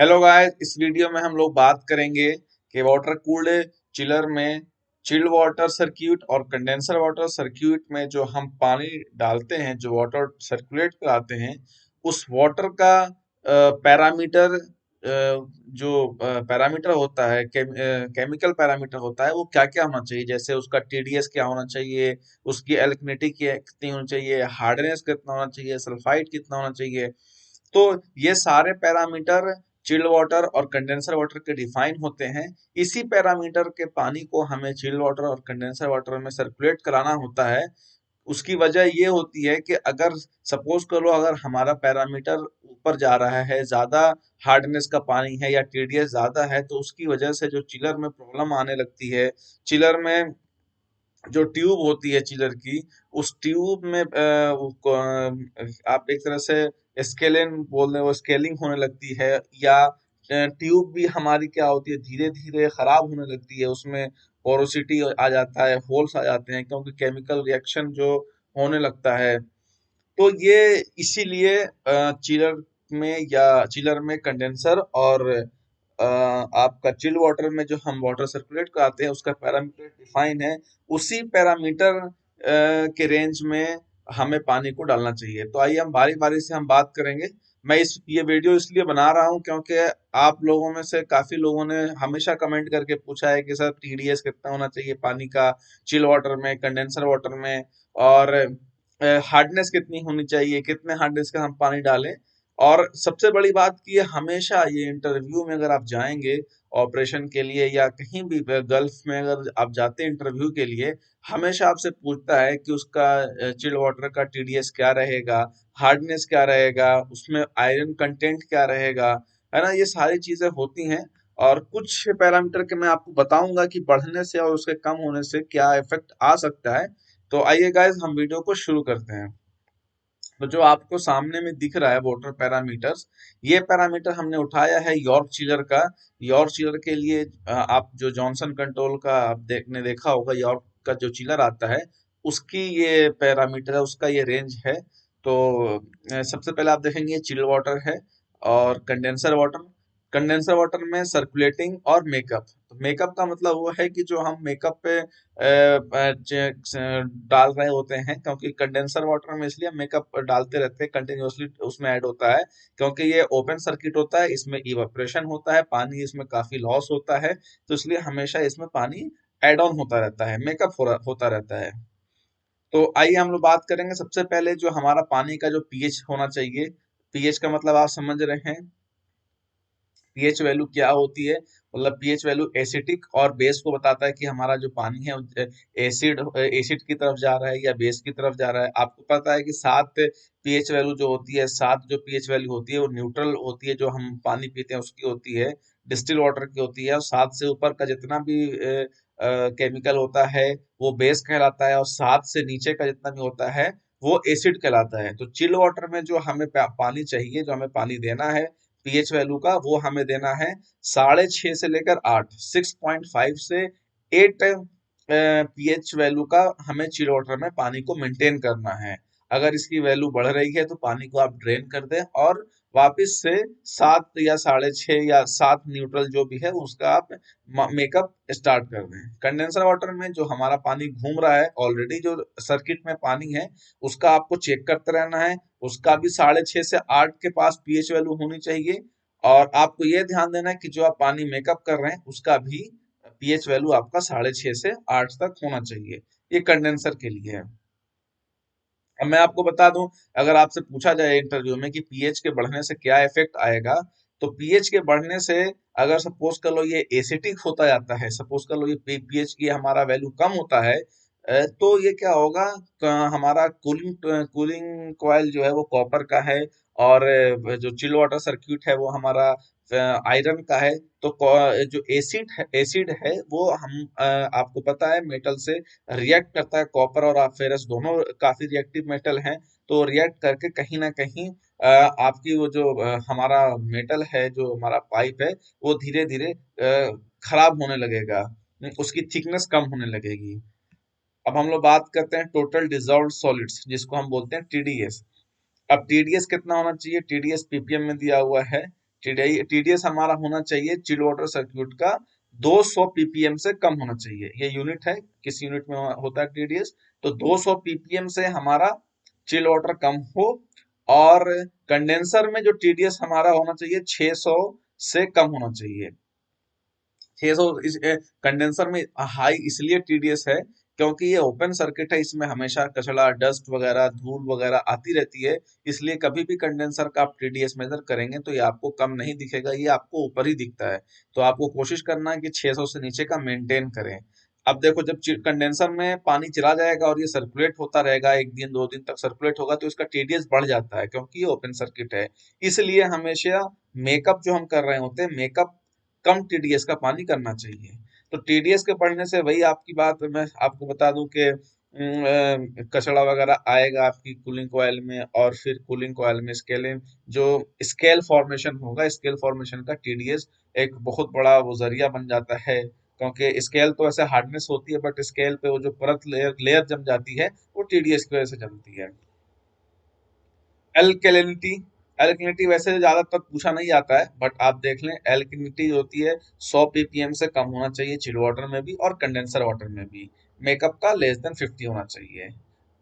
Hello guys, इस video में हम लोग बात करेंगे कि वाटर कूल्ड चिलर में चिल्ड वाटर सर्किट और कंडेंसर वाटर सर्किट में जो हम पानी डालते हैं, जो वाटर सर्कुलेट कराते हैं, उस वाटर का पैरामीटर, जो पैरामीटर होता है, केमिकल पैरामीटर होता है, वो क्या क्या होना चाहिए। जैसे उसका टीडीएस क्या होना चाहिए, उसकी एल्कनिटी कितनी होनी चाहिए, हार्डनेस कितना होना चाहिए, सल्फाइड कितना होना चाहिए। तो ये सारे पैरामीटर चिल्ड वाटर और कंडेंसर वाटर के डिफाइन होते हैं। इसी पैरामीटर के पानी को हमें चिल्ड वाटर और कंडेंसर वाटर में सर्कुलेट कराना होता है। उसकी वजह ये होती है कि अगर सपोज करो, अगर हमारा पैरामीटर ऊपर जा रहा है, ज्यादा हार्डनेस का पानी है या टीडीएस ज्यादा है, तो उसकी वजह से जो चिलर में प्रॉब्लम आने लगती है। चिलर में जो ट्यूब होती है चिलर की, उस ट्यूब में आप एक तरह से स्केलिंग बोल रहे हो, स्केलिंग होने लगती है। या ट्यूब भी हमारी क्या होती है, धीरे धीरे खराब होने लगती है। उसमें पोरोसिटी आ जाता है, होल्स आ जाते हैं, क्योंकि केमिकल रिएक्शन जो होने लगता है। तो ये इसीलिए चिलर चिलर में कंडेंसर और आपका चिल वाटर में जो हम वाटर सर्कुलेट कराते हैं, उसका पैरामीटर डिफाइन है। उसी पैरामीटर के रेंज में हमें पानी को डालना चाहिए। तो आइए हम बारी बारी से हम बात करेंगे। मैं इस ये वीडियो इसलिए बना रहा हूँ क्योंकि आप लोगों में से काफी लोगों ने हमेशा कमेंट करके पूछा है कि सर टीडीएस कितना होना चाहिए पानी का, चिल वाटर में, कंडेंसर वाटर में, और हार्डनेस कितनी होनी चाहिए, कितने हार्डनेस का हम पानी डालें। और सबसे बड़ी बात की है, हमेशा ये इंटरव्यू में अगर आप जाएंगे ऑपरेशन के लिए या कहीं भी गल्फ में अगर आप जाते हैं इंटरव्यू के लिए, हमेशा आपसे पूछता है कि उसका चिल्ड वाटर का टीडीएस क्या रहेगा, हार्डनेस क्या रहेगा, उसमें आयरन कंटेंट क्या रहेगा, है ना। ये सारी चीजें होती हैं। और कुछ पैरामीटर के मैं आपको बताऊंगा कि बढ़ने से और उसके कम होने से क्या इफेक्ट आ सकता है। तो आइए गाइस, हम वीडियो को शुरू करते हैं। तो जो आपको सामने में दिख रहा है वाटर पैरामीटर्स, ये पैरामीटर हमने उठाया है यॉर्क चिलर का। यॉर्क चिलर के लिए आप जो जॉनसन कंट्रोल का आप देखा होगा, यॉर्क का जो चिलर आता है, उसकी ये पैरामीटर है, उसका ये रेंज है। तो सबसे पहले आप देखेंगे चिल वाटर है और कंडेंसर वाटर। कंडेंसर वाटर में सर्कुलेटिंग और मेकअप। तो मेकअप का मतलब वो है कि जो हम मेकअप पे डाल रहे होते हैं, क्योंकि कंडेंसर वाटर में इसलिए मेकअप डालते रहते हैं, कंटिन्यूअसली उसमें ऐड होता है, क्योंकि ये ओपन सर्किट होता है, इसमें इवापोरेशन होता है, पानी इसमें काफी लॉस होता है। तो इसलिए हमेशा इसमें पानी एड ऑन होता रहता है, मेकअप होता रहता है। तो आइए हम लोग बात करेंगे सबसे पहले जो हमारा पानी का जो पीएच होना चाहिए। पीएच का मतलब आप समझ रहे हैं, पीएच वैल्यू क्या होती है। मतलब पीएच वैल्यू एसिटिक और बेस को बताता है कि हमारा जो पानी है एसिड एसिड की तरफ जा रहा है या बेस की तरफ जा रहा है। आपको पता है कि 7 पीएच वैल्यू जो होती है, 7 जो पीएच वैल्यू होती है वो न्यूट्रल होती है, जो हम पानी पीते हैं उसकी होती है, डिस्टिल वाटर की होती है। और 7 से ऊपर का जितना भी केमिकल होता है वो बेस कहलाता है, और 7 से नीचे का जितना भी होता है वो एसिड कहलाता है। तो चिल वाटर में जो हमें पानी चाहिए, जो हमें पानी देना है पीएच वैल्यू का, वो हमें देना है 6.5 से लेकर 8, 6.5 से 8 पीएच वैल्यू का हमें चिल वाटर में पानी को मेंटेन करना है। अगर इसकी वैल्यू बढ़ रही है तो पानी को आप ड्रेन कर दें और वापस से 7 या 6.5 या 7 न्यूट्रल जो भी है उसका आप मेकअप स्टार्ट कर दें। कंडेंसर वाटर में जो हमारा पानी घूम रहा है, ऑलरेडी जो सर्किट में पानी है, उसका आपको चेक करते रहना है। उसका भी 6.5 से 8 के पास पीएच वैल्यू होनी चाहिए। और आपको ये ध्यान देना है कि जो आप पानी मेकअप कर रहे हैं उसका भी पीएच वैल्यू आपका 6.5 से 8 तक होना चाहिए। ये कंडेंसर के लिए है। अब मैं आपको बता दूं, अगर आपसे पूछा जाए इंटरव्यू में कि पीएच के बढ़ने से क्या इफेक्ट आएगा, तो पीएच के बढ़ने से, अगर सपोज कर लो ये एसिटिक होता जाता है, सपोज कर लो ये पीएच की हमारा वैल्यू कम होता है, तो ये क्या होगा, हमारा कूलिंग कूलिंग कॉइल जो है वो कॉपर का है, और जो चिल वाटर सर्किट है वो हमारा आयरन का है। तो जो एसिड है वो हम आपको पता है मेटल से रिएक्ट करता है। कॉपर और फेरस दोनों काफी रिएक्टिव मेटल हैं। तो रिएक्ट करके कहीं ना कहीं आपकी वो जो हमारा मेटल है, जो हमारा पाइप है, वो धीरे धीरे खराब होने लगेगा, उसकी थिकनेस कम होने लगेगी। अब हम लोग बात करते हैं टोटल डिजॉल्व सॉलिड्स, जिसको हम बोलते हैं टीडीएस। अब टीडीएस कितना होना चाहिए, टीडीएस पीपीएम में दिया हुआ है। टीडीएस हमारा होना चाहिए चिल्ड वाटर सर्क्यूट का 200 पीपीएम से कम होना चाहिए। ये यूनिट है, किस यूनिट में होता है टीडीएस, तो 200 पीपीएम से हमारा चिल्ड वाटर कम हो। और कंडेंसर में जो टीडीएस हमारा होना चाहिए 600 से कम होना चाहिए। 600 इस कंडेंसर में हाई इसलिए टीडीएस है क्योंकि ये ओपन सर्किट है, इसमें हमेशा कचरा, डस्ट वगैरह, धूल वगैरह आती रहती है। इसलिए कभी भी कंडेंसर का आप टीडीएस मेजर करेंगे तो ये आपको कम नहीं दिखेगा, ये आपको ऊपर ही दिखता है। तो आपको कोशिश करना है कि 600 से नीचे का मेंटेन करें। अब देखो, जब कंडेंसर में पानी चला जाएगा और ये सर्कुलेट होता रहेगा, एक दिन 2 दिन तक सर्कुलेट होगा, तो इसका टीडीएस बढ़ जाता है क्योंकि ये ओपन सर्किट है। इसलिए हमेशा मेकअप जो हम कर रहे होते हैं, मेकअप कम टीडीएस का पानी करना चाहिए। तो टीडीएस के बढ़ने से वही आपकी बात मैं आपको बता दूं कि कचरा वगैरह आएगा आपकी कूलिंग कॉइल में, और फिर कूलिंग कॉइल में स्केलिंग जो स्केल फॉर्मेशन होगा, स्केल फॉर्मेशन का टीडीएस एक बहुत बड़ा वो जरिया बन जाता है। क्योंकि स्केल तो ऐसे हार्डनेस होती है, बट स्केल पे वो जो परत लेयर लेयर जम जाती है, वो टीडीएस की वजह से जमती है। एल्केलिनिटी, एल्केलिनिटी वैसे ज्यादातर पूछा नहीं जाता है, बट आप देख लें, एल्केलिनिटी होती है 100 पीपीएम से कम होना चाहिए चिल वाटर में भी और कंडेंसर वाटर में भी। मेकअप का लेस देन 50 होना चाहिए।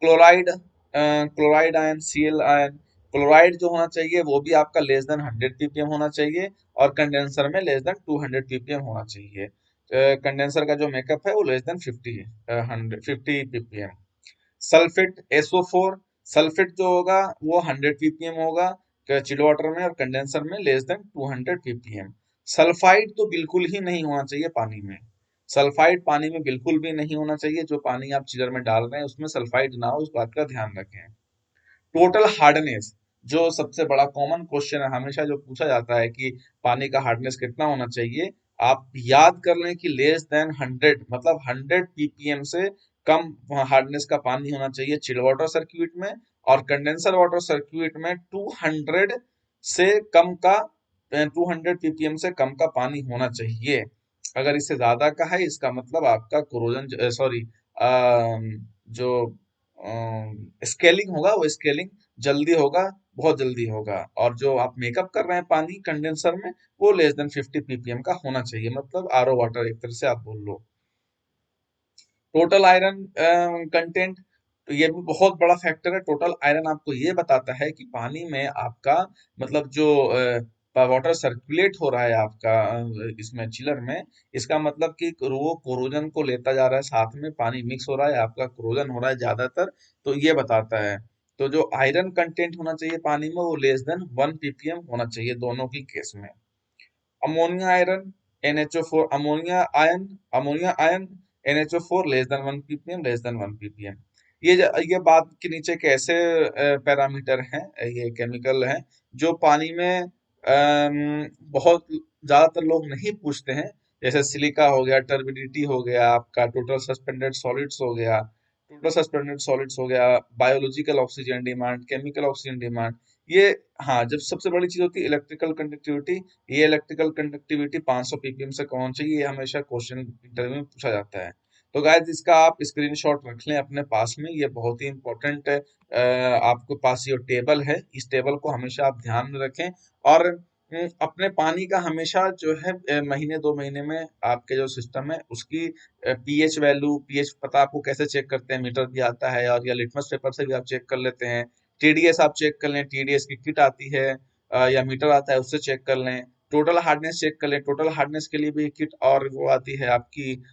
Chloride, chloride ion, CL ion, chloride जो होना चाहिए वो भी आपका लेस देन 100 पीपीएम होना चाहिए, और कंडेंसर में लेस देन 200 पीपीएम होना चाहिए। कंडेंसर का जो मेकअप है वो less than 50 ppm. Sulphate SO4, sulphate जो होगा वो 100 ppm होगा चिल वाटर में, और कंडेंसर में लेस देन 200 ppm। सल्फाइड तो बिल्कुल ही नहीं होना चाहिए पानी में। सल्फाइड पानी में बिल्कुल भी नहीं होना चाहिए। जो पानी आप चिलर में डाल रहे हैं उसमें सल्फाइड ना हो, उस बात का ध्यान रखें। टोटल हार्डनेस, जो सबसे बड़ा कॉमन क्वेश्चन है, हमेशा जो पूछा जाता है कि पानी का हार्डनेस कितना होना चाहिए, आप याद कर लें कि लेस देन 100, मतलब 100 पीपीएम से कम हार्डनेस का पानी होना चाहिए चिल वाटर सर्क्यूट में, और कंडेंसर वाटर सर्क्यूट में 200 से कम का 200 पीपीएम से कम का पानी होना चाहिए। अगर इससे ज्यादा का है, इसका मतलब आपका कोरोजन, सॉरी, जो स्केलिंग होगा वो स्केलिंग जल्दी होगा, बहुत जल्दी होगा। और जो आप मेकअप कर रहे हैं पानी कंडेंसर में, वो लेस देन 50 पीपीएम का होना चाहिए, मतलब आरओ वाटर एक तरह से आप बोल लो। टोटल आयरन कंटेंट, तो ये भी बहुत बड़ा फैक्टर है। टोटल आयरन आपको ये बताता है कि पानी में आपका, मतलब जो वाटर सर्कुलेट हो रहा है आपका इसमें चिलर में, इसका मतलब कि वो कोरोजन को लेता जा रहा है, साथ में पानी मिक्स हो रहा है, आपका कोरोजन हो रहा है ज्यादातर, तो ये बताता है। तो जो आयरन कंटेंट होना चाहिए पानी में वो लेस देन 1 पीपीएम होना चाहिए दोनों की केस में। Ammonia iron, NH4, ammonia ion NH4 less than 1 ppm, less than 1 ppm. ये बात के नीचे कैसे पैरामीटर हैं, ये केमिकल हैं जो पानी में बहुत ज्यादातर लोग नहीं पूछते हैं। जैसे सिलिका हो गया, टर्बिडिटी हो गया, आपका टोटल सस्पेंडेड सॉलिड्स हो गया, biological oxygen demand, chemical oxygen demand, ये। हाँ, जब सबसे बड़ी चीज होती है इलेक्ट्रिकल कंडक्टिविटी, ये इलेक्ट्रिकल कंडक्टिविटी 500 पीपीएम से कौन चाहिए, ये हमेशा क्वेश्चन इंटरव्यू में पूछा जाता है। तो गाइस, इसका आप स्क्रीनशॉट रख लें अपने पास में, ये बहुत ही इंपॉर्टेंट है। आपके पास ये टेबल है, इस टेबल को हमेशा आप ध्यान में रखें। और अपने पानी का हमेशा जो है महीने 2 महीने में आपके जो सिस्टम है उसकी पीएच वैल्यू, पीएच पता आपको कैसे चेक करते हैं, मीटर भी आता है, और या लिटमस पेपर से भी आप चेक कर लेते हैं। टीडीएस आप चेक कर लें, टीडीएस की किट आती है, या मीटर आता है, उससे चेक कर लें। टोटल हार्डनेस चेक कर लें, टोटल हार्डनेस के लिए भी किट और वो आती है आपकी,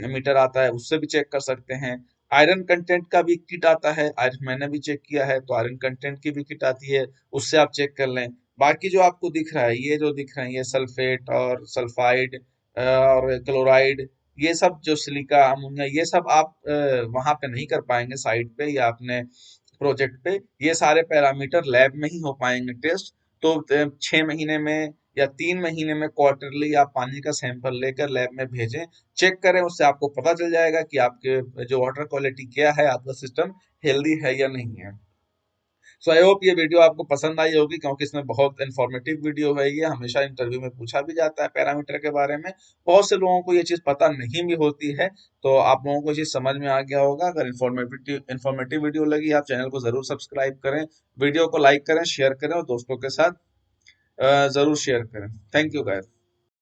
मीटर आता है, उससे भी चेक कर सकते हैं। आयरन कंटेंट का भी किट आता है, मैंने भी चेक किया है, तो आयरन कंटेंट की भी किट आती है, उससे आप चेक कर लें। बाकी जो आपको दिख रहा है, ये जो दिख रहे हैं, ये सल्फेट और सल्फाइड और क्लोराइड, ये सब जो सिलिका, अमोनिया, ये सब आप वहां पे नहीं कर पाएंगे साइट पे या अपने प्रोजेक्ट पे। ये सारे पैरामीटर लैब में ही हो पाएंगे टेस्ट। तो 6 महीने में या 3 महीने में क्वार्टरली आप पानी का सैंपल लेकर लैब में भेजें, चेक करें, उससे आपको पता चल जाएगा कि आपके जो वाटर क्वालिटी क्या है, आपका सिस्टम हेल्दी है या नहीं है। सो आई होप ये वीडियो आपको पसंद आई होगी, क्योंकि इसमें बहुत इंफॉर्मेटिव वीडियो है। ये हमेशा इंटरव्यू में पूछा भी जाता है पैरामीटर के बारे में, बहुत से लोगों को ये चीज़ पता नहीं भी होती है। तो आप लोगों को ये चीज़ समझ में आ गया होगा। अगर इंफॉर्मेटिव वीडियो लगी, आप चैनल को जरूर सब्सक्राइब करें, वीडियो को लाइक करें, शेयर करें और दोस्तों के साथ जरूर शेयर करें। Thank you guys.